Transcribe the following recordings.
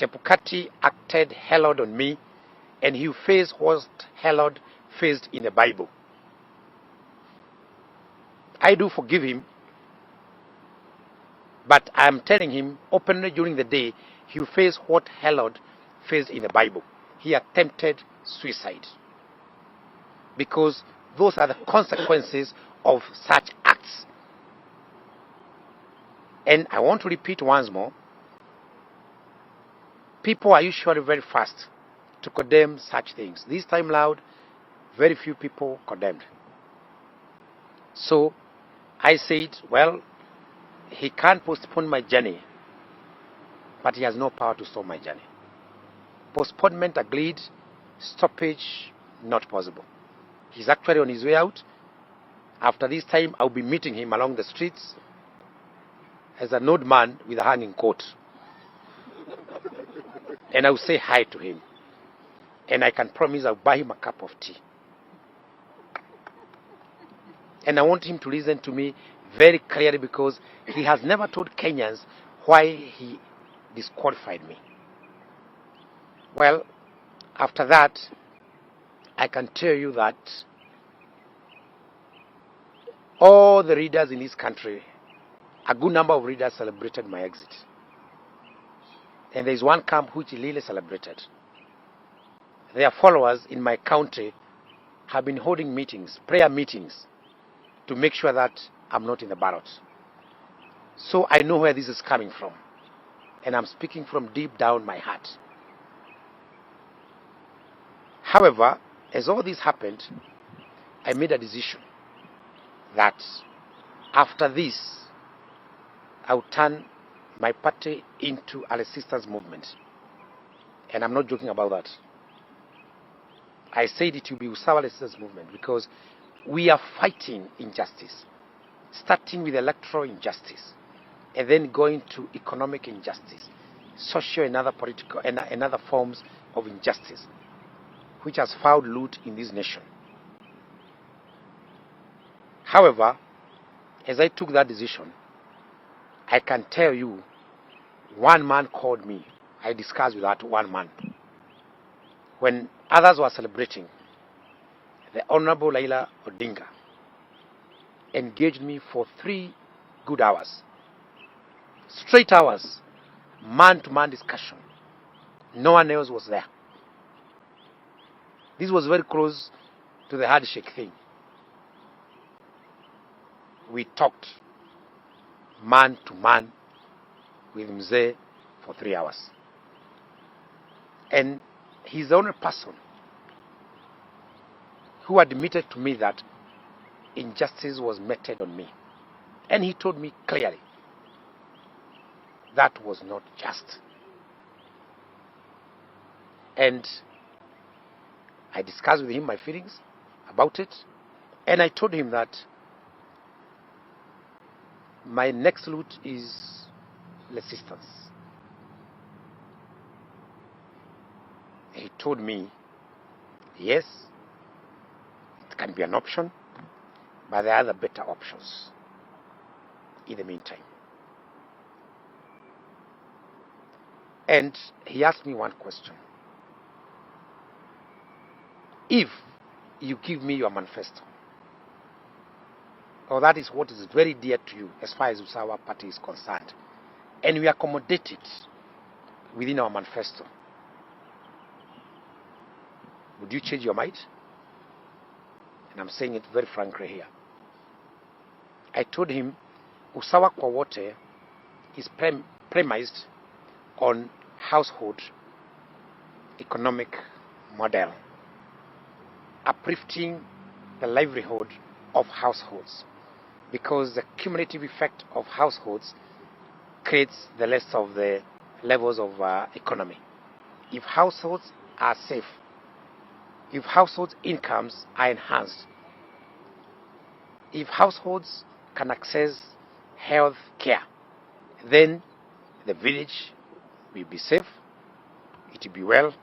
Chebukati acted Herod on me, and he faced what Herod faced in the Bible. I do forgive him, but I am telling him openly during the day, he will face what Herod faced in the Bible. He attempted suicide. Because those are the consequences of such acts. And I want to repeat once more, people are usually very fast to condemn such things. This time loud, very few people condemned. So I said, well, he can't postpone my journey, but he has no power to stop my journey. Postponement agreed, stoppage not possible. He's actually on his way out. After this time, I'll be meeting him along the streets as an old man with a hanging coat. And I'll say hi to him. And I can promise I'll buy him a cup of tea. And I want him to listen to me very clearly, because he has never told Kenyans why he disqualified me. Well, after that, I can tell you that all the readers in this country, a good number of readers celebrated my exit. And there is one camp which really celebrated. Their followers in my country have been holding meetings, prayer meetings, to make sure that I'm not in the ballot. So I know where this is coming from. And I'm speaking from deep down my heart. However, as all this happened, I made a decision that after this, I will turn my party into a resistance movement. And I'm not joking about that. I said it will be USA resistance movement because we are fighting injustice, starting with electoral injustice, and then going to economic injustice, social and other political and other forms of injustice, which has found root in this nation. However, as I took that decision, I can tell you, one man called me. I discussed with that one man. When others were celebrating, the Honorable Raila Odinga engaged me for 3 good hours. Straight hours, man-to-man discussion. No one else was there. This was very close to the handshake thing. We talked man-to-man with Mzee for 3 hours. And he's the only person who admitted to me that injustice was meted on me. And he told me clearly that was not just. And I discussed with him my feelings about it. And I told him that my next route is resistance. He told me, yes, it can be an option, but there are other better options in the meantime. And he asked me one question. If you give me your manifesto, or that is what is very dear to you as far as our party is concerned, and we accommodate it within our manifesto, would you change your mind? And I'm saying it very frankly here. I told him, Usawa kwa wote is premised on household economic model, uplifting the livelihood of households, because the cumulative effect of households creates the rest of the levels of economy. If households are safe, if households' incomes are enhanced, if households can access health care, then the village will be safe, it will be well,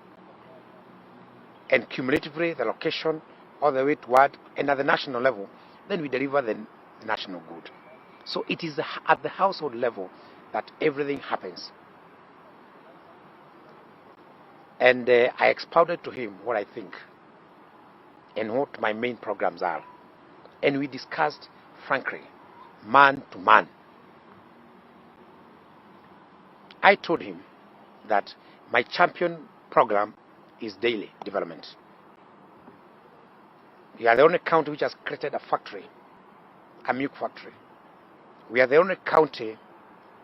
and cumulatively the location all the way toward, and at the national level, then we deliver the national good. So it is at the household level that everything happens. And I expounded to him what I think and what my main programs are. And we discussed frankly, man to man. I told him that my champion program is daily development. We are the only county which has created a factory, a milk factory. We are the only county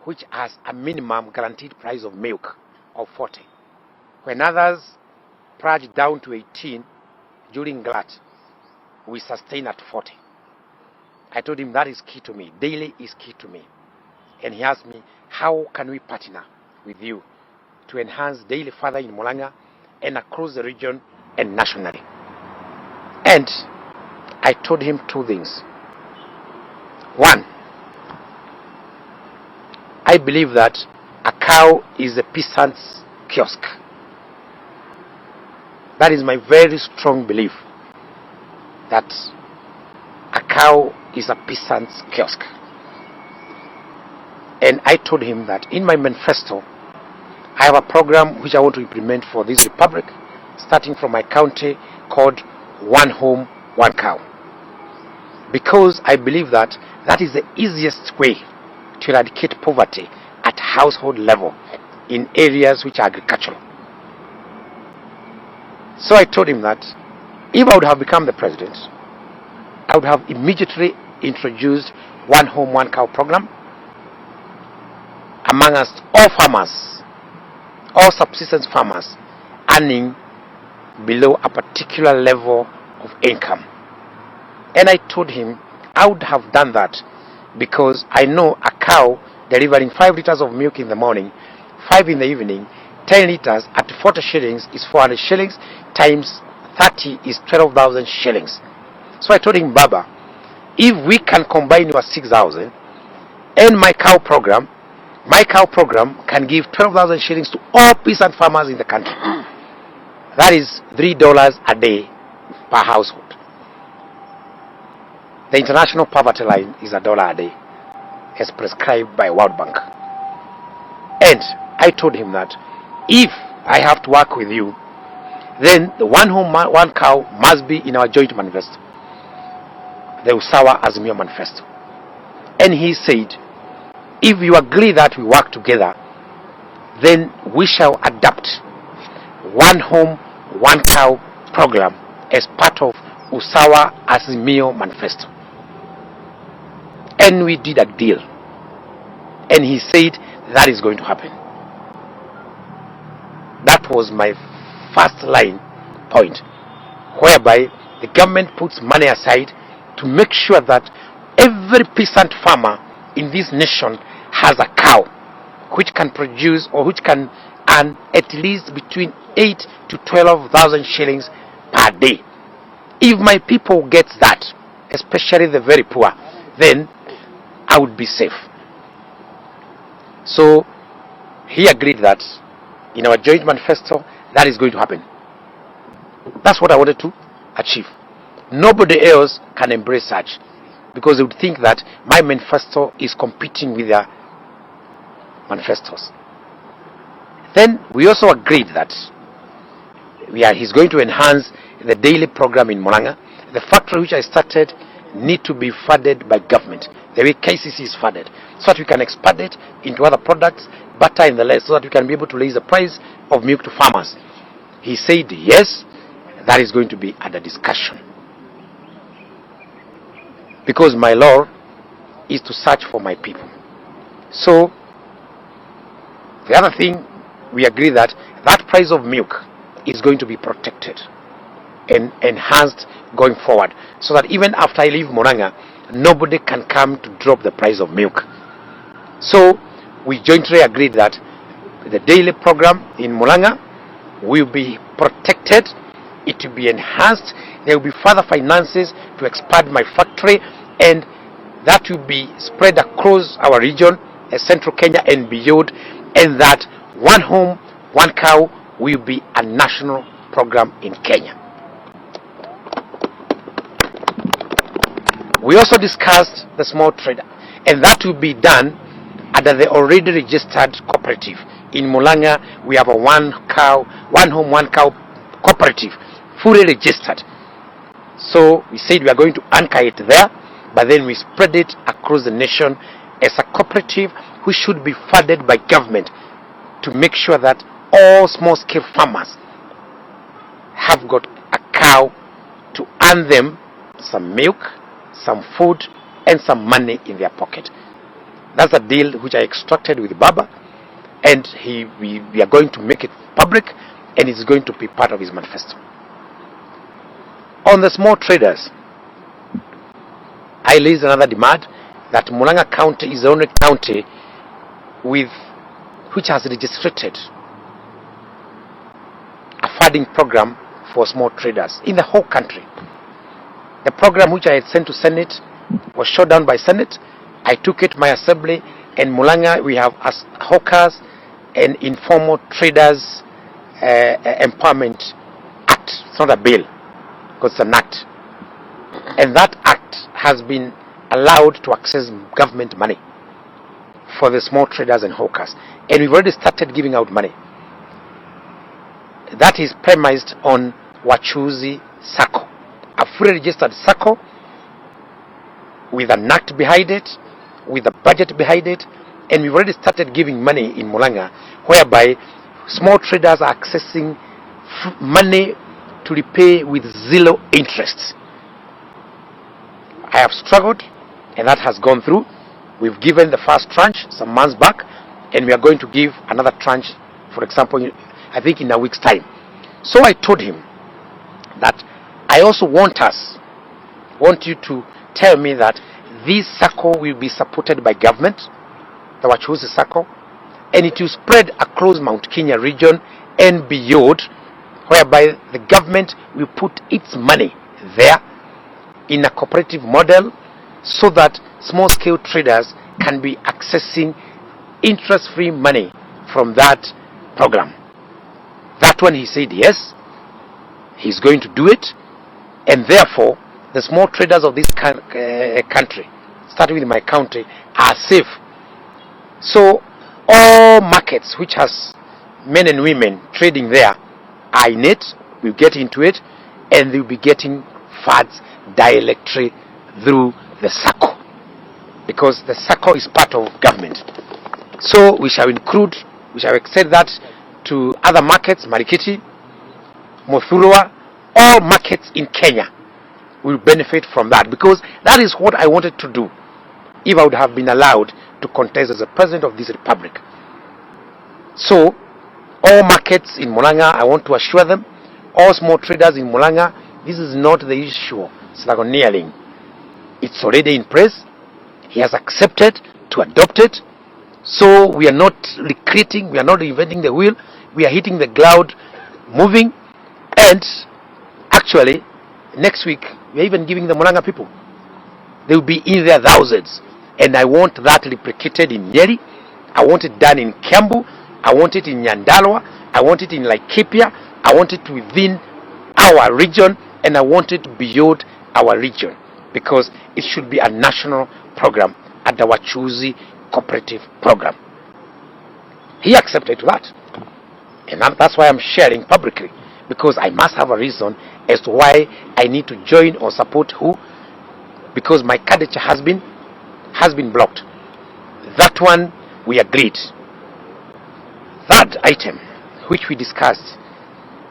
which has a minimum guaranteed price of milk of 40. When others plunge down to 18 during glut, we sustain at 40. I told him that is key to me. Daily is key to me. And he asked me, how can we partner with you to enhance daily further in Murang'a and across the region and nationally? And I told him two things. One, I believe that a cow is a peasant's kiosk. That is my very strong belief, that a cow is a peasant's kiosk. And I told him that in my manifesto, I have a program which I want to implement for this republic, starting from my county, called One Home, One Cow. Because I believe that that is the easiest way to eradicate poverty at household level in areas which are agricultural. So I told him that if I would have become the president, I would have immediately introduced One Home, One Cow program amongst all farmers, all subsistence farmers earning below a particular level of income. And I told him I would have done that because I know a cow delivering 5 liters of milk in the morning, 5 in the evening, 10 liters at 40 shillings is 400 shillings, times 30 is 12,000 shillings. So I told him, Baba, if we can combine your 6,000 and my cow program can give 12,000 shillings to all peasant farmers in the country. That is $3 a day per household. The international poverty line is $1 a day, as prescribed by World Bank. And I told him that if I have to work with you, then the One Home, One Cow must be in our joint manifesto, the USA Azimio manifesto. And he said, if you agree that we work together, then we shall adopt One Home, One Cow program as part of USA Azimio manifesto. And we did a deal. And he said that is going to happen. That was my first line point, whereby the government puts money aside to make sure that every peasant farmer in this nation has a cow which can produce or which can earn at least between 8 to 12,000 shillings per day. If my people get that, especially the very poor, then I would be safe. So he agreed that in our joint manifesto that is going to happen. That's what I wanted to achieve. Nobody else can embrace such, because they would think that my manifesto is competing with their manifestos. Then we also agreed that he's going to enhance the daily program in Murang'a. The factory which I started need to be funded by government, the way KCC is funded, so that we can expand it into other products, butter and the less, so that we can be able to raise the price of milk to farmers. He said yes, that is going to be under discussion, because my law is to search for my people. So the other thing, we agree that that price of milk is going to be protected and enhanced going forward, so that even after I leave Murang'a, nobody can come to drop the price of milk. So we jointly agreed that the daily program in Murang'a will be protected, it will be enhanced, there will be further finances to expand my factory, and that will be spread across our region, central Kenya and beyond, and that One Home, One Cow will be a national program in Kenya. We also discussed the small trader, and that will be done under the already registered cooperative in Mulanga, we have a one home, one cow cooperative, fully registered. So we said we are going to anchor it there, but then we spread it across the nation as a cooperative which should be funded by government to make sure that all small-scale farmers have got a cow to earn them some milk, some food, and some money in their pocket. That's a deal which I extracted with Baba, and we are going to make it public, and it's going to be part of his manifesto. On the small traders, I raised another demand that Mulanga County is the only county which has registered a funding program for small traders in the whole country. The program which I had sent to Senate was shut down by Senate. I took it to my assembly, and Mulanga we have as hawkers and informal traders empowerment act. It's not a bill, because it's an act, and that act has been allowed to access government money for the small traders and hawkers, and we've already started giving out money. That is premised on Wachuzi Sacco, a fully registered Sacco with an act behind it, with a budget behind it, and we've already started giving money in Mulanga, whereby small traders are accessing money to repay with zero interest. I have struggled, and that has gone through. We've given the first tranche some months back, and we are going to give another tranche, for example, I think in a week's time. So I told him that I also want you to tell me that this circle will be supported by government, the Wachuzi circle, and it will spread across Mount Kenya region and beyond, whereby the government will put its money there in a cooperative model, so that small-scale traders can be accessing interest-free money from that program. That one, he said yes, he's going to do it, and therefore the small traders of this country, starting with my county, are safe. So all markets which has men and women trading there are in it, will get into it, and they'll be getting funds directly through the circle, because the circle is part of government. So we shall extend that to other markets, Marikiti, Muthurwa, all markets in Kenya will benefit from that, because that is what I wanted to do if I would have been allowed to contest as the president of this republic. So all markets in Mulanga, I want to assure them, all small traders in Mulanga, this is not the issue Slagoneering. It's already in place. He has accepted to adopt it. So we are not recreating, we are not reinventing the wheel, we are hitting the ground moving, and actually next week we are even giving the Mulanga people. They will be in their thousands, and I want that replicated in Nyeri, I want it done in Kiambu, I want it in Nyandarua, I want it in Laikipia, I want it within our region, and I want it beyond our region, because it should be a national program at the Wachuzi cooperative program. He accepted that, and that's why I'm sharing publicly, because I must have a reason as to why I need to join or support who, because my candidature has been blocked. That one we agreed. Third item which we discussed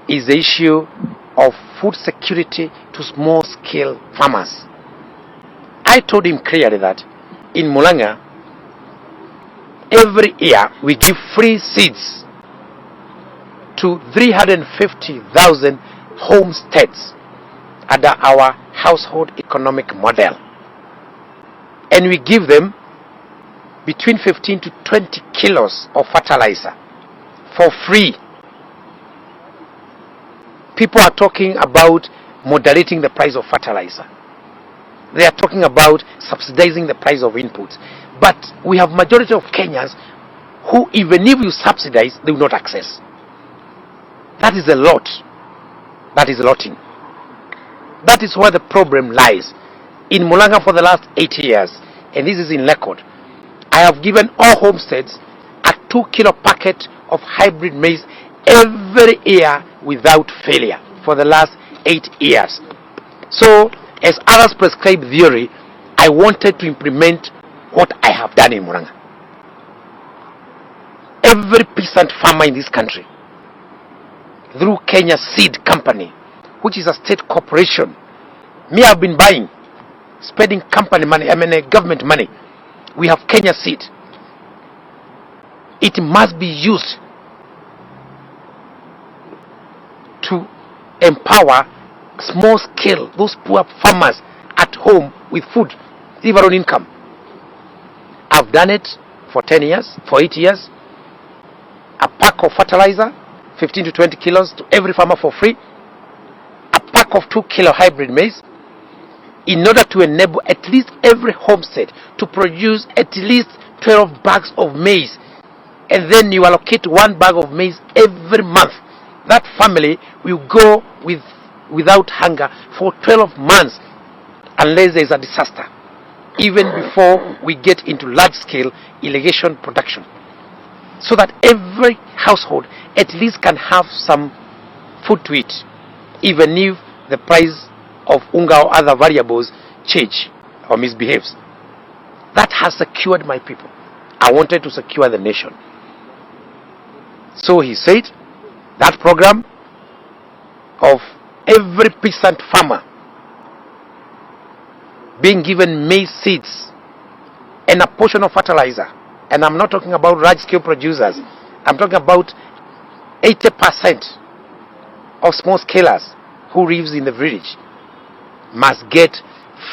is the issue of food security to small scale farmers. I told him clearly that in Mulanga, every year we give free seeds to 350,000 homesteads under our household economic model, and we give them between 15 to 20 kilos of fertilizer for free. People are talking about moderating the price of fertilizer. They are talking about subsidizing the price of inputs. But we have majority of Kenyans who, even if you subsidize, they will not access. That is a lot. That is lotting. That is where the problem lies. In Mulanga for the last 8 years, and this is in record, I have given all homesteads a 2 kilo packet of hybrid maize every year without failure for the last 8 years. So, as others prescribe theory, I wanted to implement what I have done in Murang'a. Every peasant farmer in this country, through Kenya Seed Company, which is a state corporation, me have been buying, spending company money, government money. We have Kenya Seed. It must be used to empower small scale, those poor farmers at home with food, live on income. I've done it for 10 years, for 8 years. A pack of fertilizer, 15 to 20 kilos to every farmer for free. A pack of 2 kilo hybrid maize, in order to enable at least every homestead to produce at least 12 bags of maize. And then you allocate 1 bag of maize every month. That family will go without hunger for 12 months unless there is a disaster, even before we get into large-scale irrigation production, so that every household at least can have some food to eat, even if the price of unga or other variables change or misbehaves. That has secured my people. I wanted to secure the nation. So he said that program of every peasant farmer being given maize seeds and a portion of fertilizer, and I'm not talking about large-scale producers, I'm talking about 80% of small scalers who lives in the village must get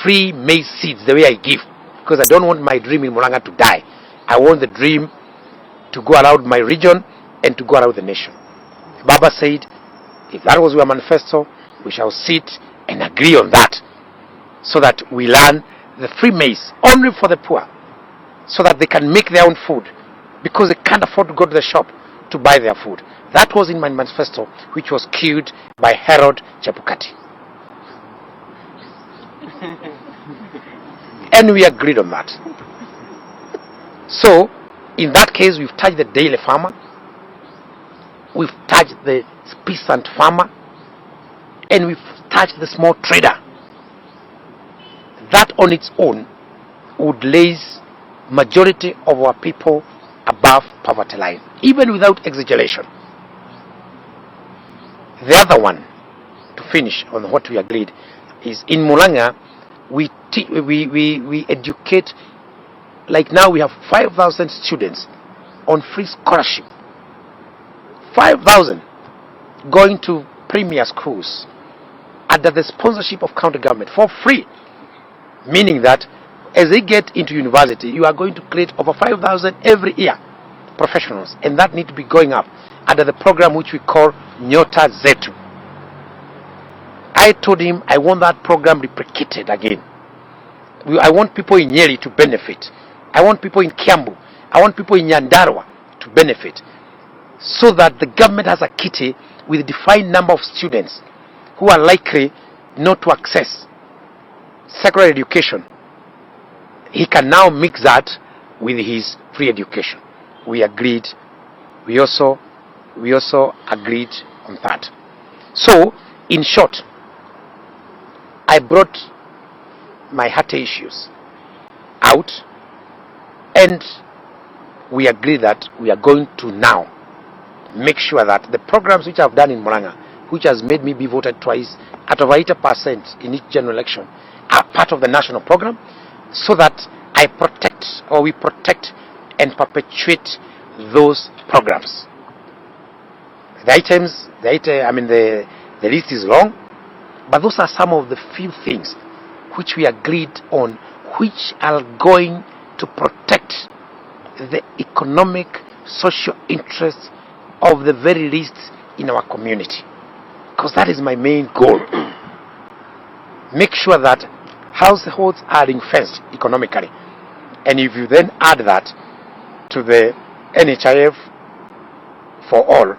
free maize seeds the way I give, because I don't want my dream in Murang'a to die. I want the dream to go around my region and to go around the nation. Baba said, if that was your manifesto, we shall sit and agree on that, so that we learn the free maize only for the poor, so that they can make their own food, because they can't afford to go to the shop to buy their food. That was in my manifesto, which was killed by Herod Chepukati. And we agreed on that. So, in that case, we've touched the daily farmer, we've touched the peasant farmer, and we've touched the small trader. That on its own would raise majority of our people above poverty line, even without exaggeration. The other one, to finish on what we agreed, is in Murang'a, we educate, like now we have 5,000 students on free scholarship. 5,000 going to premier schools under the sponsorship of county government for free, meaning that as they get into university, you are going to create over 5,000 every year professionals, and that need to be going up under the program which we call Nyota Zetu. I told him I want that program replicated again. I want people in Nyeri to benefit. I want people in Kiambu. I want people in Nyandarua to benefit, so that the government has a kitty with a defined number of students who are likely not to access secondary education. He can now mix that with his free education. We agreed. We also agreed on that. So, in short, I brought my heart issues out, and we agreed that we are going to now make sure that the programs which I've done in Murang'a, which has made me be voted twice at over 80% in each general election, are part of the national program, so that I protect, or we protect and perpetuate those programs. The list is long, but those are some of the few things which we agreed on, which are going to protect the economic, social interests of the very least in our community. Because that is my main goal. Make sure that households are ring-fenced economically. And if you then add that to the NHIF for all,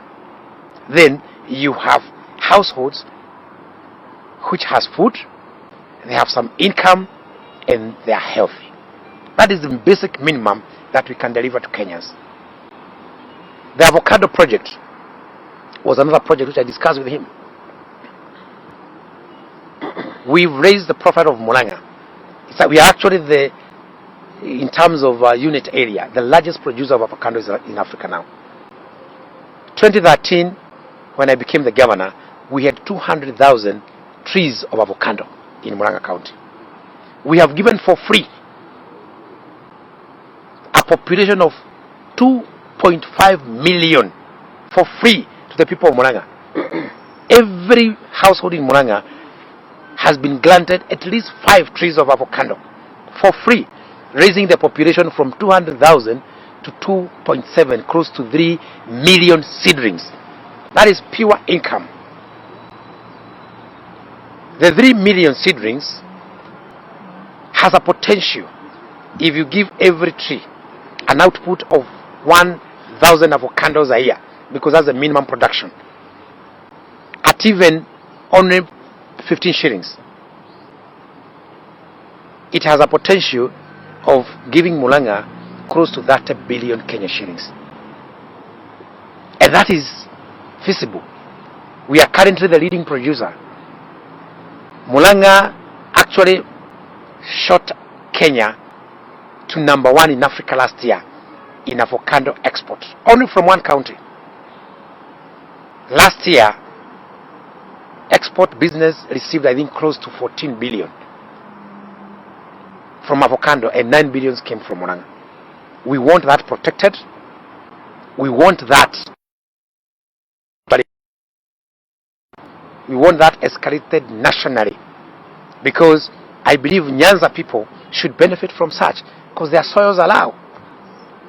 then you have households which has food, they have some income, and they are healthy. That is the basic minimum that we can deliver to Kenyans. The avocado project was another project which I discussed with him. We've raised the profile of Murang'a. So we are actually in terms of unit area, the largest producer of avocados in Africa now. 2013, when I became the governor, we had 200,000 trees of avocado in Murang'a County. We have given for free a population of 2.5 million for free to the people of Murang'a. Every household in Murang'a has been granted at least 5 trees of avocado for free, raising the population from 200,000 to 2.7, close to 3 million seedlings. That is pure income. The 3 million seedlings has a potential, if you give every tree an output of 1,000 avocados a year, because that's the minimum production, at even only 15 shillings, it has a potential of giving Murang'a close to 30 billion Kenya shillings. And that is feasible. We are currently the leading producer. Murang'a actually shot Kenya to #1 in Africa last year in avocado export, only from one county. Last year, export business received, I think, close to 14 billion from avocado, and 9 billion came from Murang'a. We want that protected. We want that. We want that escalated nationally, because I believe Nyanza people should benefit from such, because their soils allow.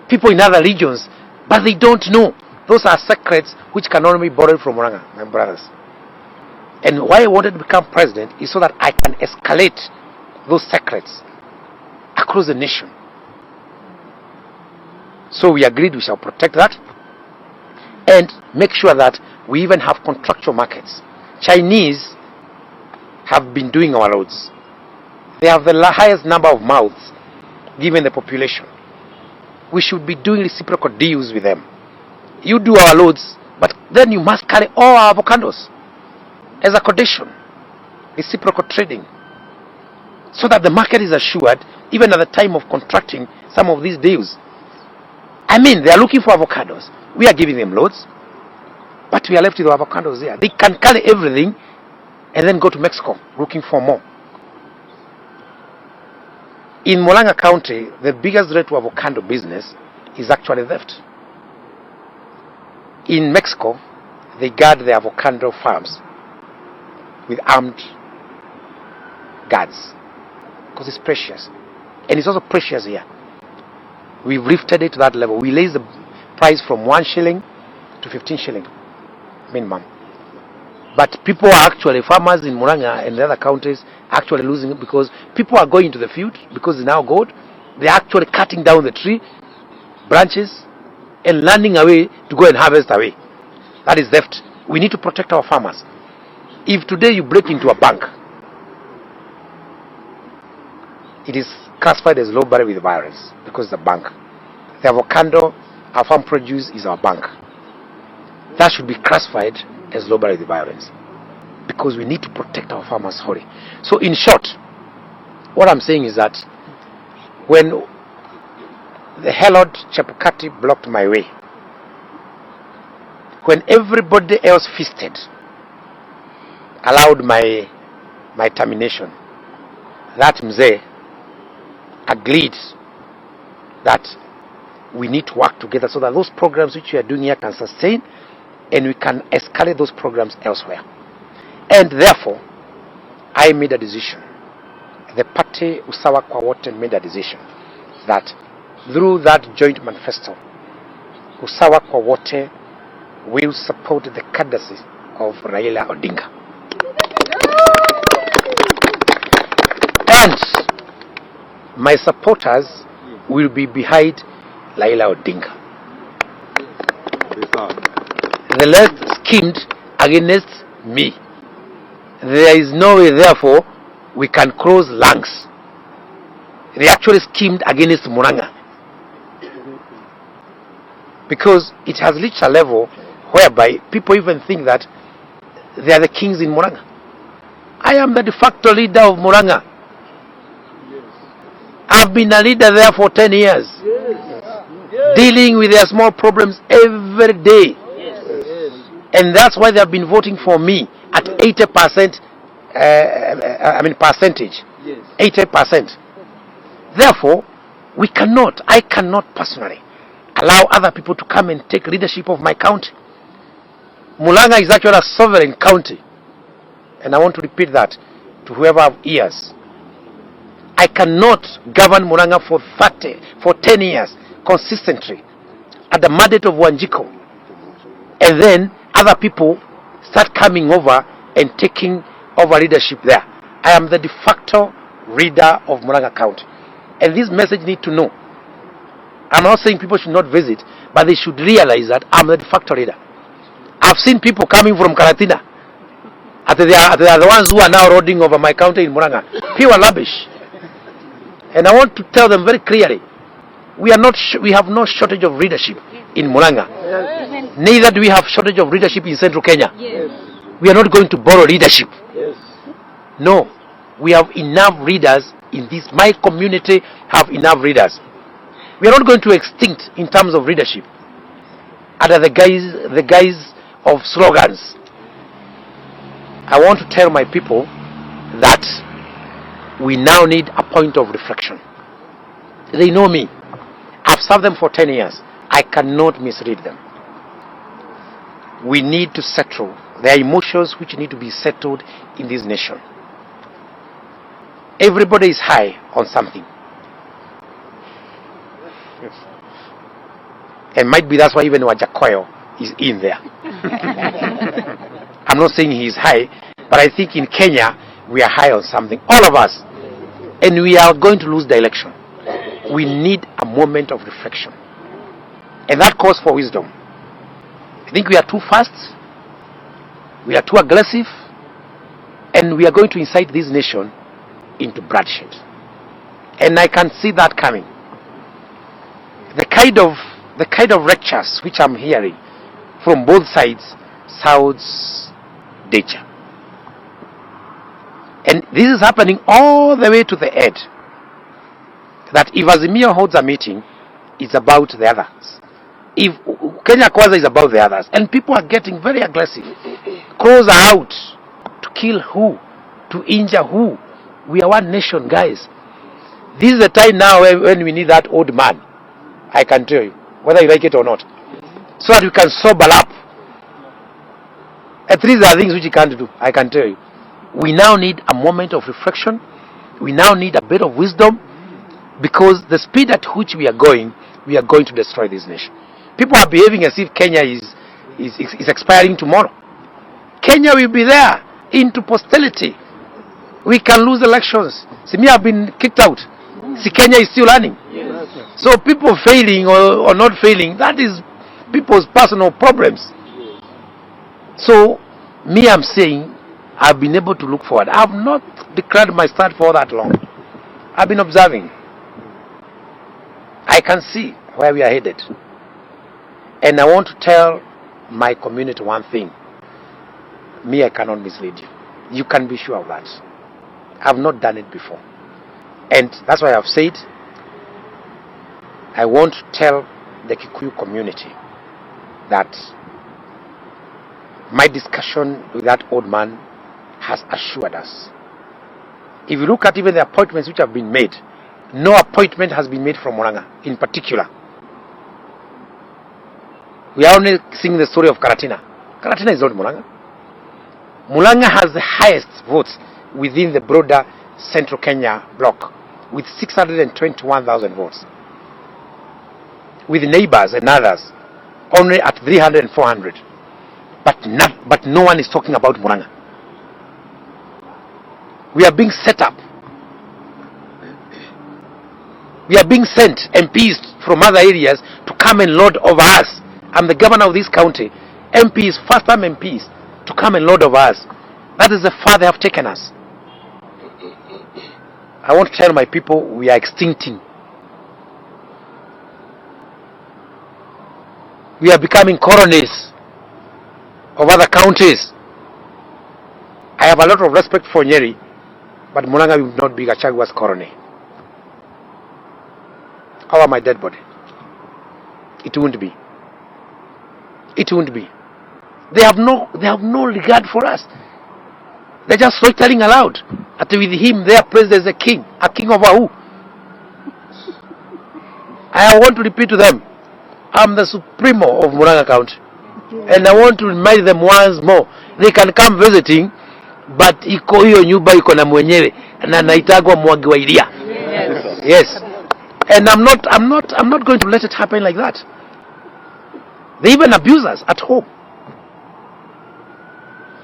People in other regions, but they don't know. Those are secrets which can only be borrowed from Murang'a, my brothers. And why I wanted to become president is so that I can escalate those secrets across the nation. So we agreed we shall protect that and make sure that we even have contractual markets. Chinese have been doing our roads. They have the highest number of mouths given the population. We should be doing reciprocal deals with them. You do our loads, but then you must carry all our avocados as a condition. Reciprocal trading, so that the market is assured even at the time of contracting some of these deals. I mean, they are looking for avocados. We are giving them loads, but we are left with the avocados there. They can carry everything and then go to Mexico looking for more. In Murang'a County, the biggest threat to avocado business is actually theft. In Mexico, they guard the avocado farms with armed guards, because it's precious. And it's also precious here. We've lifted it to that level. We raised the price from 1 shilling to 15 shilling minimum. But people are actually, farmers in Murang'a and the other counties, actually losing it, because people are going to the field because it's now good. They're actually cutting down the tree branches and landing away to go and harvest away. That is theft. We need to protect our farmers. If today you break into a bank, it is classified as robbery with violence because it's a bank. The avocado, our farm produce, is our bank. That should be classified as robbery with violence, because we need to protect our farmers wholly. So in short, what I'm saying is that when the Herald Chapukati blocked my way, when everybody else feasted, allowed my termination, that Mzee agreed that we need to work together so that those programs which we are doing here can sustain, and we can escalate those programs elsewhere. And therefore, I made a decision. The party Usawa kwa Wote made a decision that through that joint manifesto, Usawa kwa Wote will support the candidacy of Raila Odinga. And my supporters will be behind Raila Odinga. The left schemed against me. There is no way, therefore, we can close lungs. They actually schemed against Murang'a, Because it has reached a level whereby people even think that they are the kings in Murang'a. I am the de facto leader of Murang'a. I've been a leader there for 10 years. Dealing with their small problems every day. And that's why they have been voting for me at 80%, percentage. 80%. Therefore, I cannot personally allow other people to come and take leadership of my county. Murang'a is actually a sovereign county. And I want to repeat that to whoever have ears. I cannot govern Murang'a for 10 years consistently at the mandate of Wanjiko. And then other people start coming over and taking over leadership there. I am the de facto leader of Murang'a County. And this message need to know. I'm not saying people should not visit, but they should realize that I'm the de facto leader. I've seen people coming from Karatina. They are the ones who are now roading over my county in Murang'a. Pure rubbish. And I want to tell them very clearly, we have no shortage of leadership in Murang'a. Yes. Neither do we have shortage of leadership in Central Kenya. Yes. We are not going to borrow leadership. Yes. No, we have enough leaders in this. My community have enough leaders. We are not going to extinct in terms of leadership under the guise of slogans. I want to tell my people that we now need a point of reflection. They know me. I've served them for 10 years. I cannot mislead them. We need to settle. There are emotions which need to be settled in this nation. Everybody is high on something. Yes. And might be that's why even Wajakoyo is in there. I'm not saying he is high, but I think in Kenya we are high on something. All of us. And we are going to lose the election. We need a moment of reflection. And that calls for wisdom. I think we are too fast. We are too aggressive. And we are going to incite this nation into bloodshed. And I can see that coming. The kind of lectures which I'm hearing from both sides sounds danger. And this is happening all the way to the edge. That if Azimio holds a meeting, it's about the others. If Kenya Kwanza is about the others. And people are getting very aggressive. Crows are out to kill who? To injure who? We are one nation, guys. This is the time now when we need that old man. I can tell you, whether you like it or not. So that we can sober up. At least there are things which you can't do, I can tell you. We now need a moment of reflection. We now need a bit of wisdom. Because the speed at which we are going to destroy this nation. People are behaving as if Kenya is expiring tomorrow. Kenya will be there into posterity. We can lose elections. See, me have been kicked out. See, Kenya is still running. Yes. So people failing or not failing, that is people's personal problems. So, me, I'm saying, I've been able to look forward. I've not declared my stand for that long. I've been observing. I can see where we are headed. And I want to tell my community one thing. Me, I cannot mislead you. You can be sure of that. I've not done it before. And that's why I've said, I want to tell the Kikuyu community that my discussion with that old man has assured us. If you look at even the appointments which have been made, no appointment has been made from Murang'a in particular. We are only seeing the story of Karatina. Karatina is not Murang'a. Murang'a has the highest votes within the broader Central Kenya bloc with 621,000 votes. With neighbors and others only at 300 and 400. But no one is talking about Murang'a. We are being set up. We are being sent MPs from other areas to come and lord over us. I'm the governor of this county. MPs, first-time MPs, to come and lord over us. That is the far they have taken us. I want to tell my people, we are extincting. We are becoming colonies of other counties. I have a lot of respect for Nyeri, but Murang'a will not be Gachagua's colony. Over my dead body. It won't be. It won't be. They have no regard for us. They're just loitering aloud. That with him, their president is a king over who? I want to repeat to them, I'm the supremo of Murang'a County. And I want to remind them once more, they can come visiting, but iko hiyo nyumba iko na mwenyewe na naitagwa Mwangi wa Iria. Yes. And I'm not going to let it happen like that. They even abuse us at home.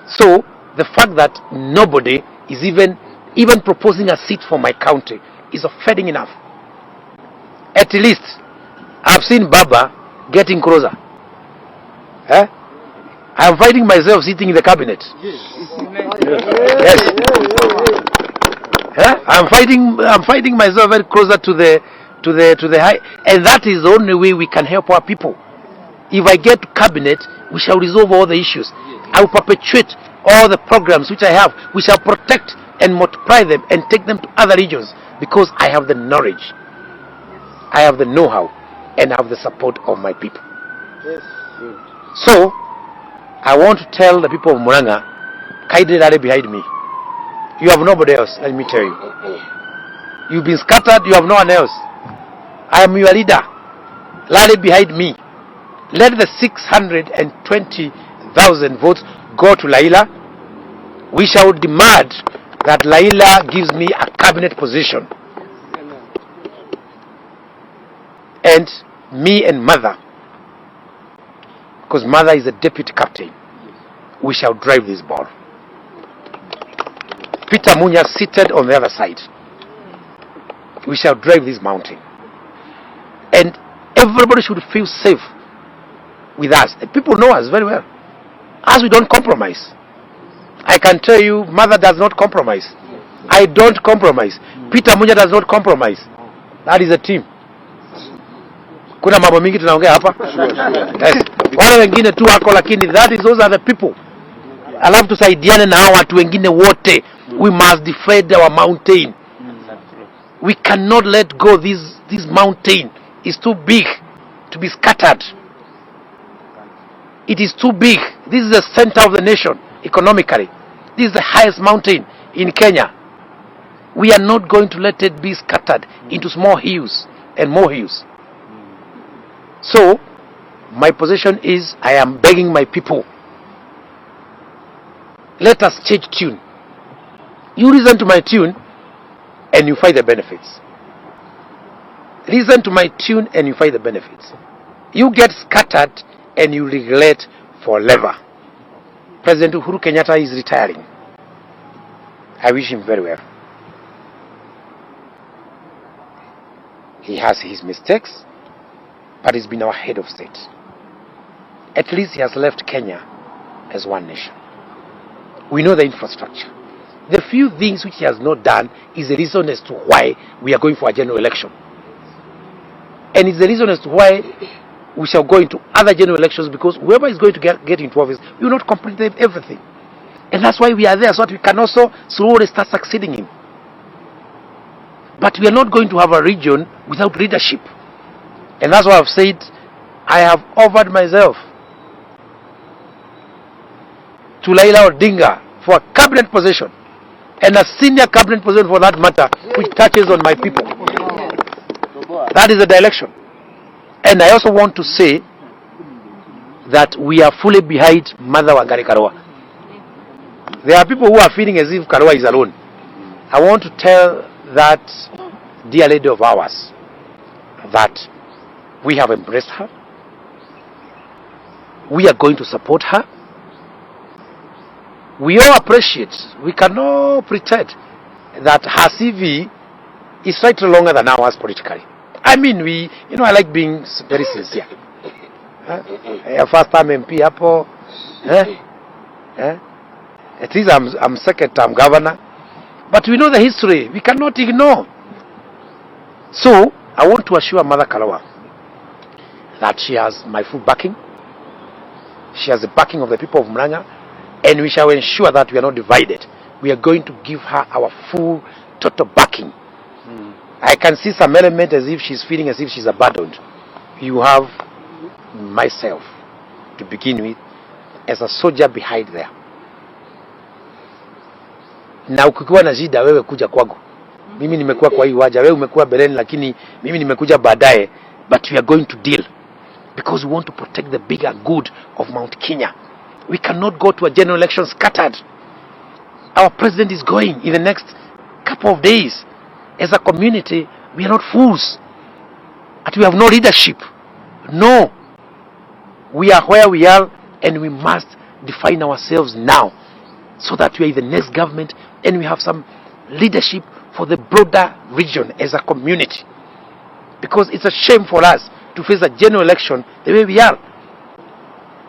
So the fact that nobody is even proposing a seat for my county is offending enough. At least I've seen Baba getting closer. I'm finding myself sitting in the cabinet. Yes. I'm finding myself very closer to the high, and that is the only way we can help our people. If I get to cabinet, we shall resolve all the issues. I will perpetuate all the programs which I have. We shall protect and multiply them and take them to other regions, because I have the knowledge, I have the know-how, and I have the support of my people. Yes. So I want to tell the people of Murang'a, kindly rally behind me. You have nobody else, let me tell you. You've been scattered, you have no one else. I am your leader. Rally behind me. Let the 620,000 votes go to Raila. We shall demand that Raila gives me a cabinet position. And me and Mother, because Mother is a deputy captain, we shall drive this ball. Peter Munya seated on the other side. We shall drive this mountain. And everybody should feel safe with us. The people know us very well. As we don't compromise. I can tell you, Mother does not compromise. I don't compromise. Peter Munya does not compromise. That is a team. Kuna mambo mingi tunaongea hapa. Yes. Wale wengine tu wako, lakini those are the people. Alafu tusaidiane na hao watu wengine wote. We must defend our mountain. We cannot let go. This mountain is too big to be scattered. It is too big. This is the center of the nation economically. This is the highest mountain in Kenya. We are not going to let it be scattered into small hills and more hills. So my position is, I am begging my people, let us change tune. You listen to my tune and you find the benefits. Listen to my tune and you find the benefits. You get scattered and you regret forever. President Uhuru Kenyatta is retiring. I wish him very well. He has his mistakes, but he's been our head of state. At least he has left Kenya as one nation. We know the infrastructure. The few things which he has not done is the reason as to why we are going for a general election. And it's the reason as to why we shall go into other general elections, because whoever is going to get into office, we will not complete everything. And that's why we are there, so that we can also slowly start succeeding him. But we are not going to have a region without leadership. And that's why I've said, I have offered myself to Raila Odinga for a cabinet position, and a senior cabinet position for that matter, which touches on my people. That is the direction. And I also want to say that we are fully behind Mother Wangari Karua. There are people who are feeling as if Karua is alone. I want to tell that dear lady of ours that we have embraced her. We are going to support her. We all appreciate, we cannot pretend that her CV is slightly longer than ours politically. I mean, I like being very sincere. First time MP hapo. At least I'm second term governor. But we know the history. We cannot ignore. So, I want to assure Mother Kalawa that she has my full backing. She has the backing of the people of Murang'a, and we shall ensure that we are not divided. We are going to give her our full, total backing. I can see some element as if she's feeling as if she's abandoned. You have myself to begin with as a soldier behind there. Na ukikuwa na shida wewe kuja kwangu. Mimi nimekuwa kwa hii waja, wewe umekuwa beleni, lakini mimi nimekuja baadaye, but we are going to deal because we want to protect the bigger good of Mount Kenya. We cannot go to a general election scattered. Our president is going in the next couple of days. As a community, we are not fools. And we have no leadership. No. We are where we are, and we must define ourselves now so that we are in the next government and we have some leadership for the broader region as a community. Because it's a shame for us to face a general election the way we are.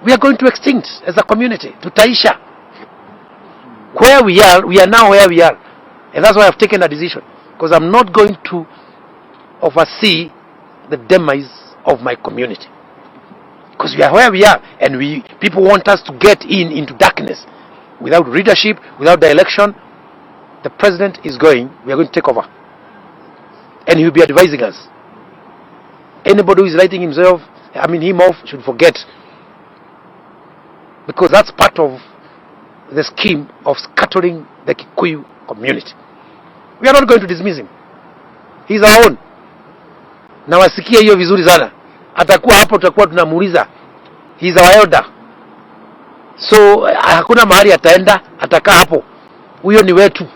We are going to extinct as a community. Tutaisha. Where we are now where we are. And that's why I've taken a decision. Because I'm not going to oversee the demise of my community. Because we are where we are, and people want us to get into darkness. Without leadership, without the election, the president is going, we are going to take over. And he will be advising us. Anybody who is writing him off should forget. Because that's part of the scheme of scattering the Kikuyu community. We are not going to dismiss him. He's our own. Na wasikia hiyo vizuri sana. Atakuwa hapo, tutakuwa tunamuuliza. He's our elder. So hakuna mahali ataenda, atakaa hapo. Huyo ni wetu.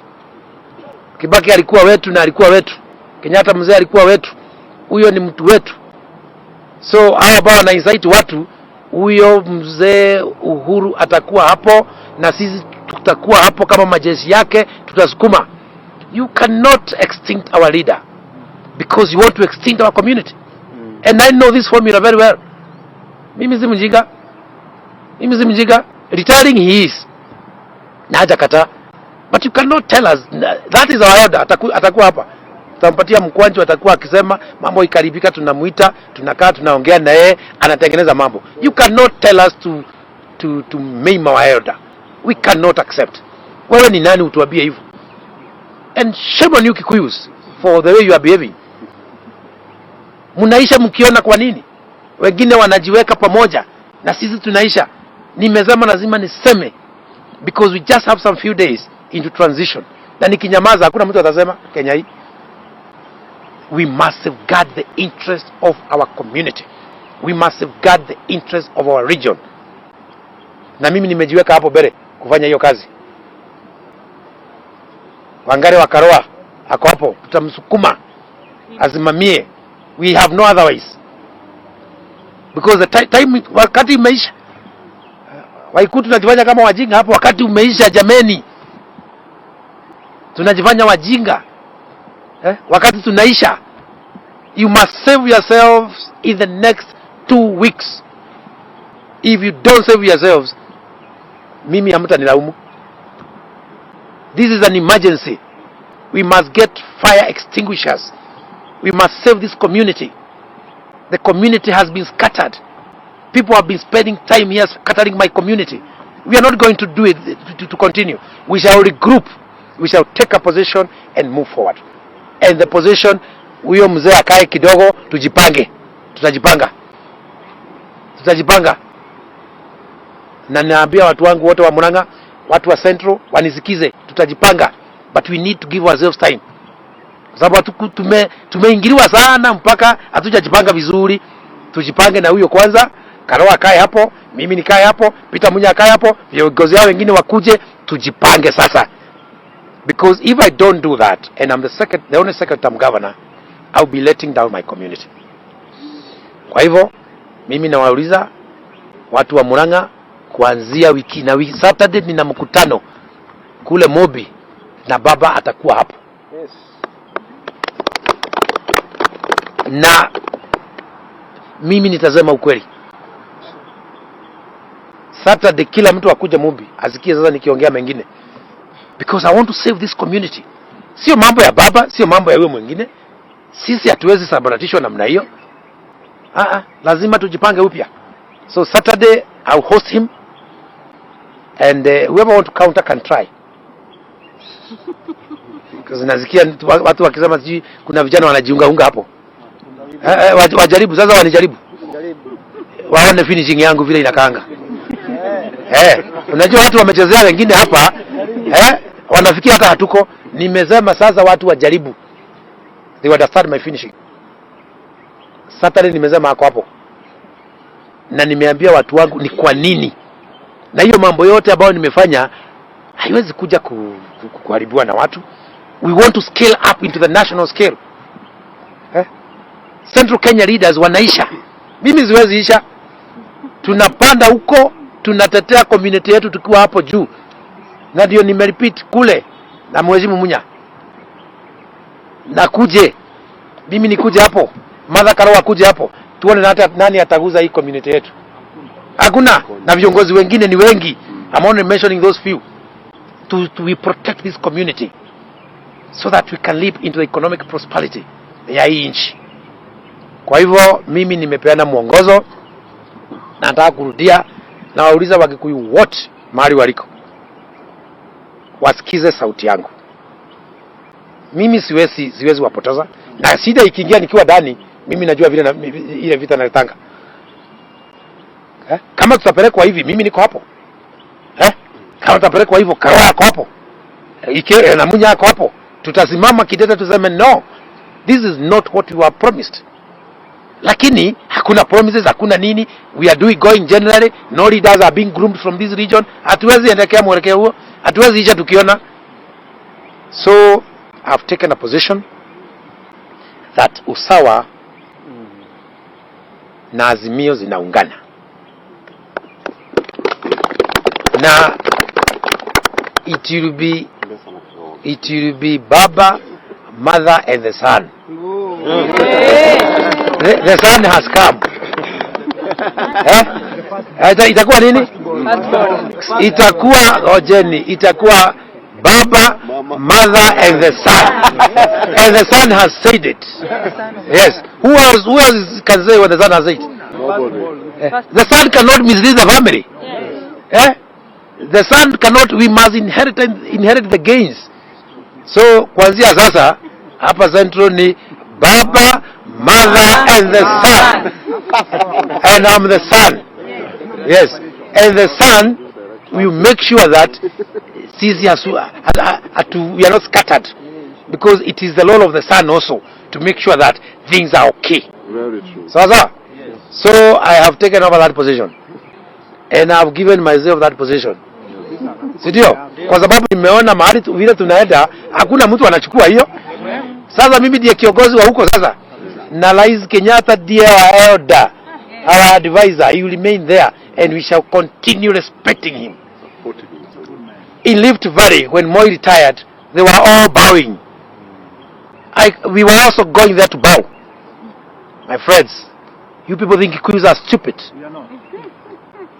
Kibaki alikuwa wetu na alikuwa wetu. Kenyatta mzee alikuwa wetu. Huyo ni mtu wetu. So hawa ambao wana incite watu, huyo mzee Uhuru atakuwa hapo na sisi tutakuwa hapo kama majeshi yake, tutasukuma. You cannot extinct our leader because you want to extinct our community. And I know this formula very well. Mimi si mjinga. Retiring he is. Na hajakata. But you cannot tell us that is our order. Atakuwa hapa. Tutampatia mkwanjo, atakuwa akisema mambo ikaribika, tunamuita, tunakaa, tunaongea na yeye, anatengeneza mambo. You cannot tell us to maim our elder. We cannot accept. Wewe ni nani utuambie hivyo? And shame on you Kikuyus for the way you are behaving. Munaisha mkiona kwa nini? Wengine wanajiweka pamoja na sisi tunaisha. Nimesema lazima niseme because we just have some few days into transition. Na nikinyamaza hakuna mtu atasema Kenya hii. We must safeguard the interest of our community. We must safeguard the interest of our region. Na mimi nimejiweka hapo bere kufanya hiyo kazi. Wangare wa Karoa ako hapo, tutamsukuma azimamie. We have no otherwise. Because the time wakati umeisha. Waikutu tunajifanya kama wajinga hapo, wakati umeisha jameni. Tunajifanya wajinga. Wakati tunaisha. You must save yourselves in the next 2 weeks. If you don't save yourselves, mimi hamtanilaumu. This is an emergency. We must get fire extinguishers. We must save this community. The community has been scattered. People have been spending time here scattering my community. We are not going to do it to continue. We shall regroup. We shall take a position and move forward. And the position, huyo mzee akae kidogo, tujipange. Tutajipanga. Na naambia watu wangu wote wa Murang'a, watu wa Central, wanisikize, tutajipanga. But we need to give ourselves time. Sababu tumeingiliwa sana mpaka hatujajipanga vizuri. Tujipange na huyo kwanza, Karoa kae hapo, mimi nikae hapo, Peter Munya kae hapo, viongozi hao wengine wakuje, tujipange sasa. Because if I don't do that, and I'm the only second term governor, I'll be letting down my community. Kwa hivyo, mimi nawauliza watu wa Murang'a, kuanzia wiki na wiki Saturday nina mkutano kule Mobi na baba atakuwa hapo. Yes. Na mimi nitazema ukweli. Saturday kila mtu akuja Mobi asikie sasa nikiongea mengine. Because I want to save this community. Sio mambo ya baba, sio mambo ya wewe mwingine. Sisi hatuwezi sabaratishwa namna hiyo. Lazima tujipange upya. So Saturday I'll host him, and whoever want to counter can try. Because nasikia watu wakisema siji kuna vijana wanajiunga hapo. Wajaribu sasa, wanijaribu. Waone finishing yangu vile inakaanga. Unajua watu wamechezea wengine hapa, wanafikia hata hatuko. Nimesema sasa watu wajaribu. They will start my finishing. Saturday nimesema hako hapo. Na nimeambia watu wangu ni kwa nini. Na hiyo mambo yote ambayo nimefanya haiwezi kuja kuharibiwa na watu. We want to scale up into the national scale. Central Kenya leaders wanaisha. Mimi siwezi isha. Tunapanda huko, tunatetea community yetu tukiwa hapo juu. Na ndio nimerepeat kule na Mheshimiwa Munya. Na kuje. Mimi nikuje hapo. Martha Karua kuje hapo. Tuone na hata nani ataguza hii community yetu. Hakuna. Na viongozi wengine ni wengi. I'm only mentioning those few. We protect this community so that we can live into the economic prosperity ya hii nchi. Kwa hivyo mimi nimepeana mwongozo, na nataka kurudia na wauliza Wakikuyu wote mahali waliko wasikize sauti yangu. Mimi siwezi wapoteza, na shida ikiingia nikiwa ndani, mimi najua vile ile vita naletanga. Kama tutapelekwa hivi, mimi niko hapo. Kama tutapelekwa hivyo, Karua yako hapo. Na Munya yako hapo. Tutasimama kidete tuseme no, this is not what we were promised. Lakini hakuna promises, hakuna nini. We are going generally. No leaders are being groomed from this region. Hatuwezi endekea mwelekeo huo. Hatuwezi isha tukiona. So I've taken a position that usawa na Azimio zinaungana. Na it will be Baba, Mother and the Son. The Son has come. Itakuwa nini? Itakuwa ojeni, itakuwa Baba, Mother and the Son. And the Son has said it. Yes. Who else can say what the Son has said? The Son cannot mislead the family. The Son cannot, we must inherit the gains. So kuanzia sasa hapa Central ni Baba, Mother and the Son. And I'm the Son. Yes. And the Son, we make sure that we are not scattered, because it is the role of the Son also to make sure that things are okay. Very true. So I have taken over that position, and I have given myself that position. Sidio? Kwa sababu nimeona mahali vile tunaenda hakuna mtu anachukua hiyo. Sasa mimi ndiye kiongozi wa huko sasa. Na Rais Kenyatta ndiye our elder, our advisor. He will remain there and we shall continue respecting him. In Rift Valley, when Moi retired, they were all bowing. We were also going there to bow. My friends, you people think Kikuyus are stupid.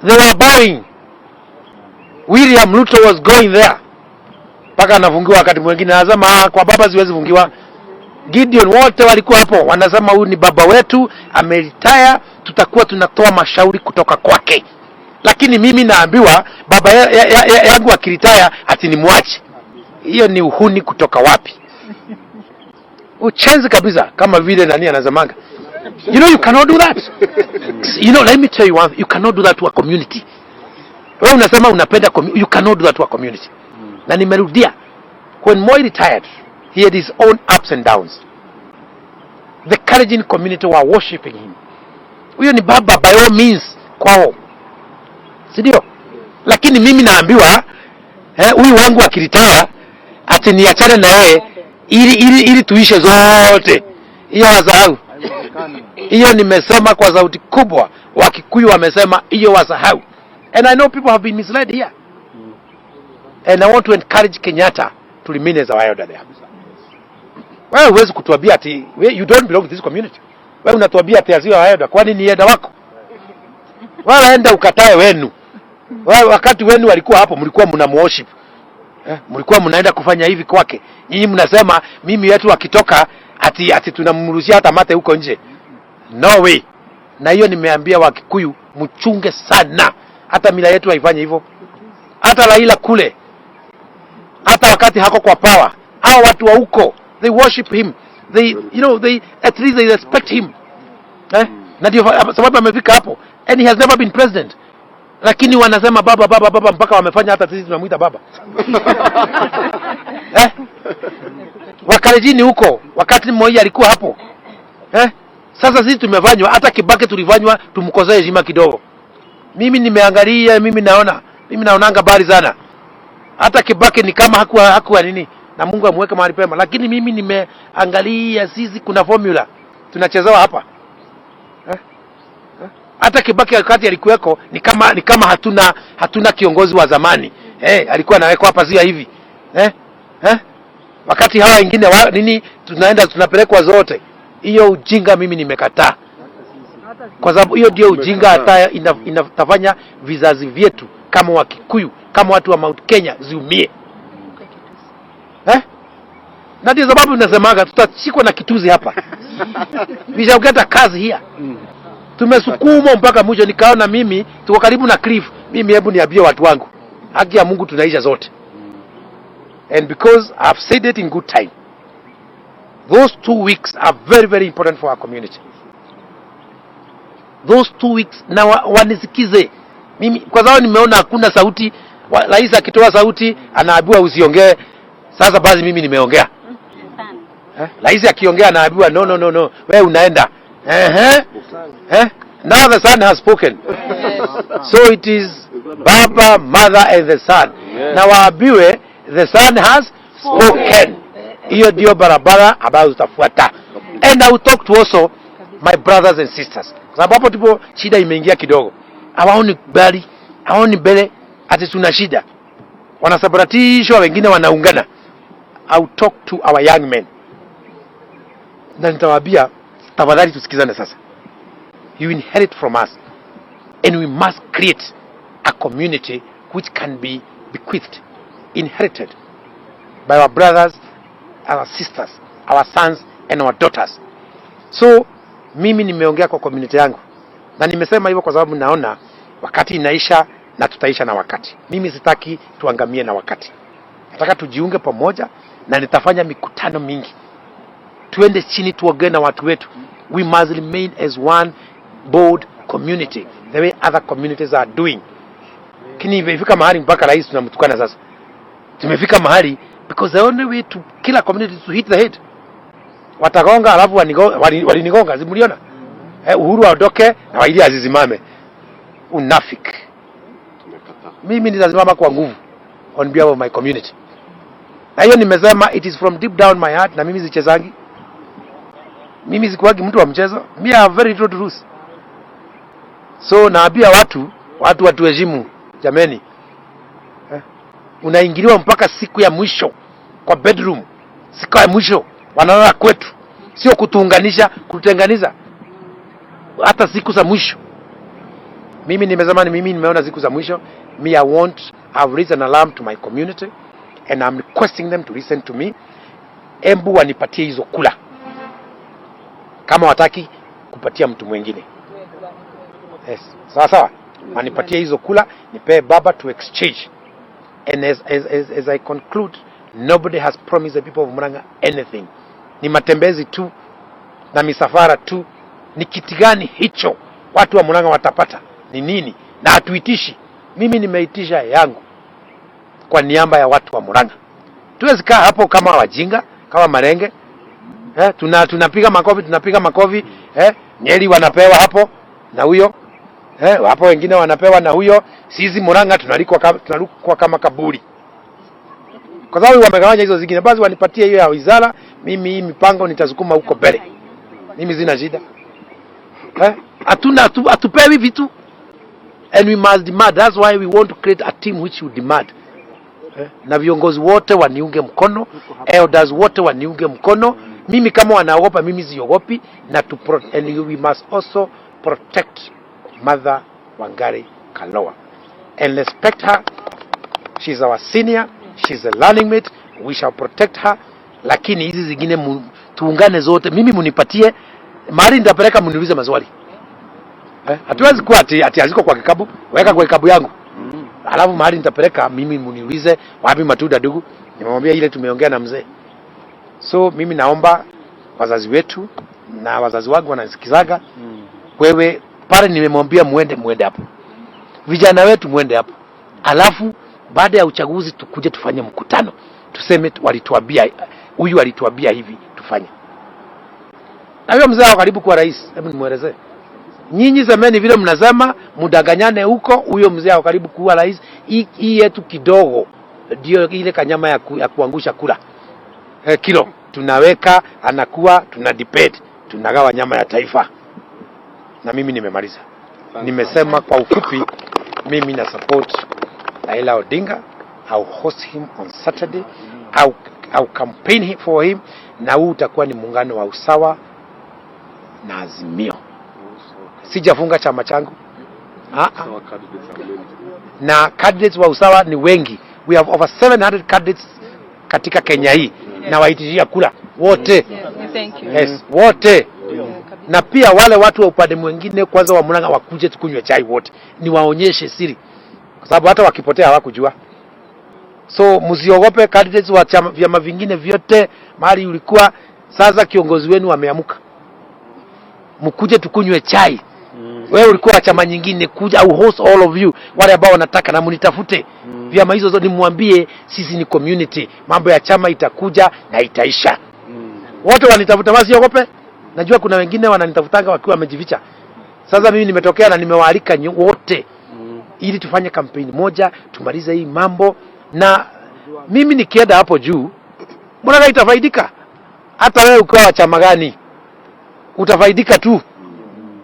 They were bowing. Ruto was going there. Paka anafungiwa wakati mwingine anasema kwa baba siwezi fungiwa. Gideon wote walikuwa hapo wanasema huyu ni baba wetu, ameretire, tutakuwa tunatoa mashauri kutoka kwake. Lakini mimi naambiwa baba yangu akiretire ati nimwache. Hiyo ni uhuni kutoka wapi? Uchenzi kabisa kama vile nani anazamanga. You cannot do that. Let me tell you one, you cannot do that to a community. Wewe unasema unapenda you cannot do that to a community. Na nimerudia, when Moi retired, he had his own ups and downs. The Kalenjin community were worshipping him. Huyo ni baba by all means kwao. Sidio? Lakini mimi naambiwa huyu wangu akiretire ati niachane na yeye ili tuishe zote. Hiyo wasahau. Hiyo nimesema kwa sauti kubwa. Wakikuyu wamesema hiyo wasahau. And I know people have been misled here. And I want to encourage Kenyatta to remain as our elder there. Wewe huwezi kutuambia ati you don't belong to this community. Wewe unatuambia ati asiwe our elder. Kwani ni elder wako? Wewe enda ukatae wenu. Wewe wakati wenu walikuwa hapo mlikuwa mnamuworship. Mlikuwa mnaenda kufanya hivi kwake. Nyinyi mnasema mimi yetu akitoka ati tunamrushia hata mate huko nje. No way. Na hiyo nimeambia Wakikuyu mchunge sana hata mila yetu haifanye hivyo. Hata Raila kule, hata wakati hako kwa power, hao watu wa huko they worship him, they they at least they respect him, na ndio sababu amefika hapo, and he has never been president, lakini wanasema baba baba baba mpaka wamefanya hata sisi tunamuita baba. Wakalejini huko wakati mmoja alikuwa hapo, sasa sisi tumefanywa, hata Kibaki tulifanywa tumkosee heshima kidogo. Mimi nimeangalia, mimi naonanga bali sana, hata Kibaki ni kama hakuwa nini, na Mungu amweke mahali pema, lakini mimi nimeangalia sisi kuna formula tunachezewa hapa. Hata Kibaki wakati alikuweko ni kama hatuna kiongozi wa zamani, alikuwa anawekwa hapa zia hivi, wakati hawa wengine nini tunapelekwa zote. Hiyo ujinga mimi nimekataa, kwa sababu hiyo ndio ujinga hata inatafanya vizazi vyetu kama Wakikuyu, kama watu wa Mount Kenya ziumie. Na ndio sababu nasemaga tutashikwa na kituzi hapa. We shall get a kazi here. Tumesukuma mpaka mwisho, nikaona mimi tuko karibu na cliff. Mimi hebu niambie watu wangu, haki ya Mungu tunaisha zote. And because I've said it in good time, those 2 weeks are very very important for our community. Those 2 weeks na wanisikize mimi, kwa sababu nimeona hakuna sauti. Rais akitoa sauti anaambiwa usiongee. Sasa basi mimi nimeongea. Rais akiongea anaambiwa no wewe unaenda. Now the son has spoken. So it is Baba, Mother and the son. Na waambiwe the son has spoken. Hiyo ndio barabara ambayo utafuata. And I will talk to also my brothers and sisters, sababu hapo ndipo shida imeingia kidogo. Hawaoni bali, hawaoni mbele, ati tuna shida. Wanasabaratishwa, wengine wanaungana. I will talk to our young men, na nitawaambia tafadhali tusikizane sasa. You inherit from us, and we must create a community which can be bequeathed, inherited by our brothers, our sisters, our sons and our daughters. So mimi nimeongea kwa community yangu, na nimesema hivyo kwa sababu naona wakati inaisha na tutaisha na wakati. Mimi sitaki tuangamie na wakati. Nataka tujiunge pamoja, na nitafanya mikutano mingi. Tuende chini tuongee na watu wetu. We must remain as one board community, the way other communities are doing. Kini imefika mahali mpaka rais tunamtukana sasa. Tumefika mahali because the only way to kill a community is to hit the head. Watagonga alafu walinigonga, zimuliona? Uhuru aondoke na Iria azizimame. Unafiki. Mimi nitasimama kwa nguvu on behalf of my community. Na hiyo nimesema it is from deep down my heart, na mimi sichezangi. Mimi sikuwagi mtu wa mchezo. Me I have very little to lose. So naambia watu heshimu jameni. Unaingiliwa mpaka siku ya mwisho kwa bedroom. Siku ya mwisho wanalala kwetu. Sio kutuunganisha, kutenganisha. Hata siku za mwisho. Mimi nimesema mimi nimeona siku za mwisho. I've raised an alarm to my community, and I'm requesting them to listen to me. Embu wanipatie hizo kula, kama wataki kupatia mtu mwingine. Yes. Sawa. Wanipatie hizo kula, nipe baba to exchange. And as I conclude, nobody has promised the people of Murang'a anything. Ni matembezi tu na misafara tu. Ni kiti gani hicho watu wa Murang'a watapata? Ni nini? Na hatuitishi. Mimi nimeitisha yangu kwa niaba ya watu wa Murang'a. Tuwezi kaa hapo kama wajinga, kama marenge. Tunapiga makofi, Nyeri wanapewa hapo na huyo. Hapo wengine wanapewa na huyo. Sisi Murang'a tunalikuwa kama kaburi. Kwa sababu wamegawanya hizo zingine, basi wanipatie hiyo ya wizara. Mimi hii mipango nitasukuma huko mbele. Mimi sina shida. Atupewi vitu. And we must demand. That's why we want to create a team which will demand. Na viongozi wote waniunge mkono, elders wote waniunge mkono. Mimi kama wanaogopa, mimi siogopi. And we must also protect Mother Wangari Kalowa and respect her. She's our senior, she's a learning mate. We shall protect her. Lakini hizi zingine tuungane zote. Mimi munipatie mahali nitapeleka, mniulize maswali. Hatuwezi kuwa ati aziko kwa kikabu, weka kwa kikabu yangu. Alafu mahali nitapeleka mimi muniulize wapi matunda ndugu. Nimemwambia ile tumeongea na mzee. So mimi naomba wazazi wetu na wazazi wangu wanasikizaga. Wewe pale nimemwambia muende hapo. Vijana wetu muende hapo. Alafu baada ya uchaguzi tukuje tufanye mkutano. Tuseme walituambia huyu alituambia hivi tufanye. Na huyo mzee karibu kuwa rais, hebu nimuelezee. Nyinyi semeni vile mnasema, mudanganyane huko, huyo mzee karibu kuwa rais. Hii yetu kidogo ndio ile kanyama ya kuangusha kula. Kilo tunaweka anakuwa tuna debate, tunagawa nyama ya taifa. Na mimi nimemaliza. Nimesema kwa ufupi mimi na support Raila Odinga. I'll host him on Saturday. I'll campaign for him. Na huu utakuwa ni muungano wa usawa na Azimio. Sijafunga chama changu. Na candidates wa usawa ni wengi. We have over 700 candidates katika Kenya hii. Na waitishia kula wote. Yes, wote. Na pia wale watu wa upande mwingine kwanza wa Mwangi wakuje tukunywe chai wote. Ni waonyeshe siri. Kwa sababu hata wakipotea hawakujua. So msiogope candidates wa chama vyama vingine vyote mahali ulikuwa. Sasa kiongozi wenu ameamuka. Mkuje tukunywe chai. Wewe ulikuwa chama nyingine, kuja au host all of you wale ambao wanataka na mnitafute. Vyama hizo zote nimwambie sisi ni community. Mambo ya chama itakuja na itaisha. Wote wanitafuta wasiogope. Najua kuna wengine wananitafutanga wakiwa wamejificha. Sasa mimi nimetokea na nimewaalika wote. Ili tufanye kampeni moja, tumalize hii mambo na mimi nikienda hapo juu, mbona itafaidika? Hata wewe ukiwa chama gani utafaidika tu.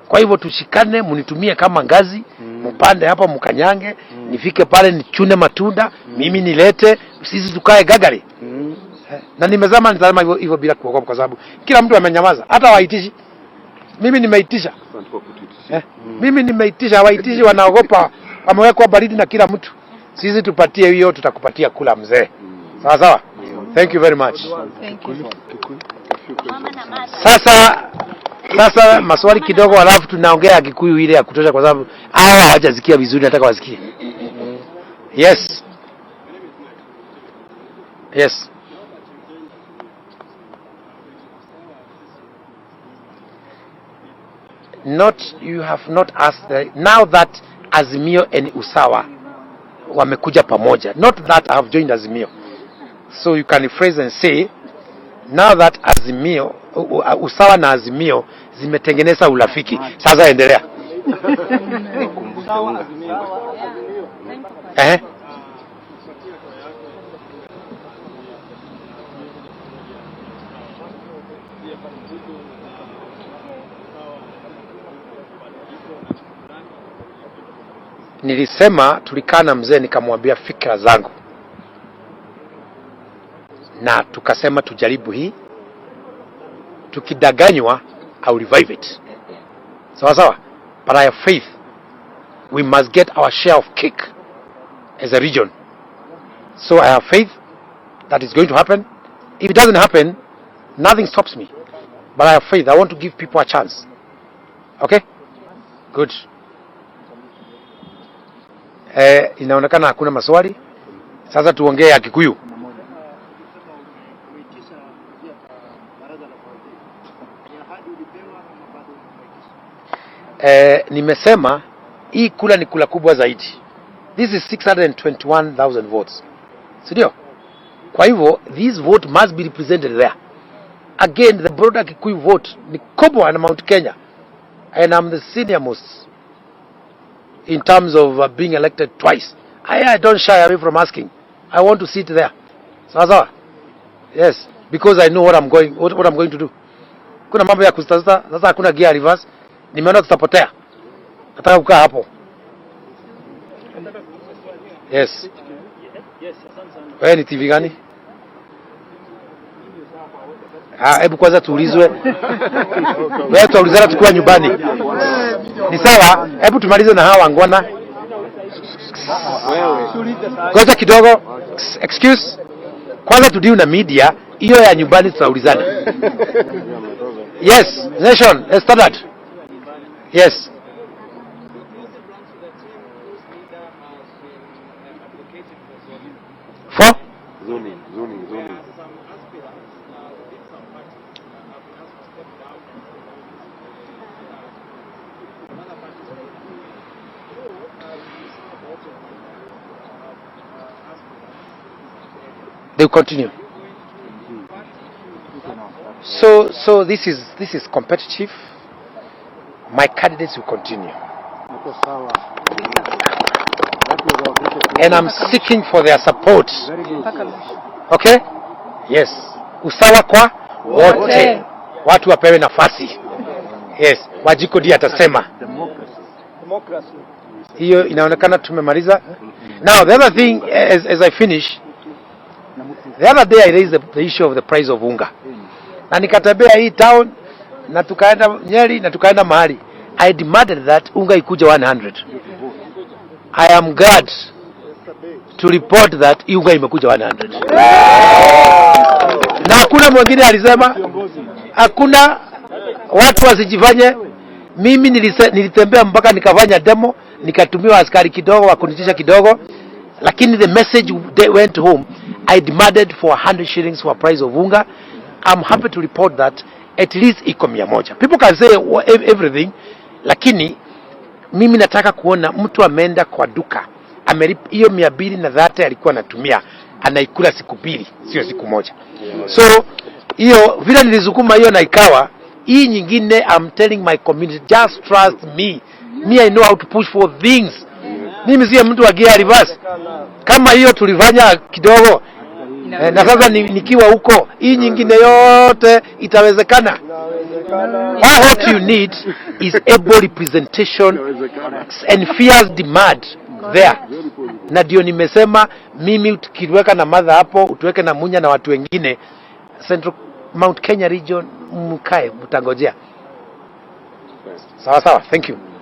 Kwa hivyo tushikane, munitumie kama ngazi, mpande hapa mkanyange, nifike pale nichune matunda, mimi nilete, sisi tukae gagari. Na nimezama nitasema hivyo bila kuogopa kwa sababu kila mtu amenyamaza, hata waitishi. Mimi nimeitisha. Mimi nimeitisha, waitishi wanaogopa, wamewekwa baridi na kila mtu. Sisi tupatie hiyo, tutakupatia kula mzee. Sawa sawa? Thank you very much. Thank you. Sasa maswali kidogo alafu tunaongea Kikuyu ile ya kutosha kwa sababu hawa hawajasikia vizuri, nataka wasikie. Yes. Yes. You have not asked now that Azimio and Usawa wamekuja pamoja. Not that I have joined Azimio. So you can rephrase and say now that Azimio Usawa na Azimio zimetengeneza urafiki. Sasa endelea. Nilisema tulikaa na mzee nikamwambia fikra zangu. Na tukasema tujaribu hii. Tukidanganywa I'll revive it. Sawa sawa? But I have faith we must get our share of cake as a region. So I have faith that it's going to happen. If it doesn't happen, nothing stops me. But I have faith. I want to give people a chance. Okay? Good. Inaonekana hakuna maswali. Sasa tuongee ya Kikuyu. Nimesema hii kula ni kula kubwa zaidi. This is 621,000 votes. Sindio? Kwa hivyo this vote must be represented there. Again, the broader Kikuyu vote ni kubwa na Mount Kenya. And I'm the senior most in terms of being elected twice. I don't shy away from asking. I want to sit there. Sawa? Yes, because I know what I'm going to do. Kuna mambo ya kustasa, sasa hakuna gear reverse. Nimeona tutapotea. Nataka kukaa hapo. Yes. Wewe ni TV gani? Hebu kwanza tuulizwe. Wewe tuulizana tukiwa nyumbani. Ni sawa? Hebu tumalize na hawa ngwana. Ngoja kidogo. Excuse. Kwanza tudiu na media, hiyo ya nyumbani tutaulizana. Yes, Nation, let's start that. Yes. for zoning. they will continue. So this is competitive. My candidates will continue. And I'm seeking for their support. Okay? Yes. Usawa kwa wote. Watu wapewe nafasi. Yes. Wajikodi atasema. Hiyo inaonekana tumemaliza. Now the other thing as I finish, the other day I raised the issue of the price of unga. Na nikatembea hii town na tukaenda Nyeri na tukaenda mahali. I demanded that unga ikuja 100. I am glad to report that unga imekuja 100. Na hakuna mwingine alisema, hakuna watu wasijifanye. Mimi nilitembea mpaka nikafanya demo, nikatumiwa askari kidogo wakunitisha kidogo, lakini the message they went home. I demanded for 100 shillings for a price of unga. I'm happy to report that at least iko 100. People can say everything, lakini mimi nataka kuona mtu ameenda kwa duka amelipa hiyo 230 alikuwa anatumia, anaikula siku 2, sio siku moja. So hiyo vile nilizukuma hiyo na ikawa hii nyingine. I'm telling my community, just trust me. I know how to push for things. Mimi si mtu wa gear reverse. Kama hiyo tulifanya kidogo na sasa nikiwa huko, hii nyingine yote itawezekana. All what you need is able representation and fierce demand there. Na ndio nimesema mimi tukiweka na madha hapo, utuweke na Munya na watu wengine Central Mount Kenya region, mkae mtangojea. Sawa, thank you.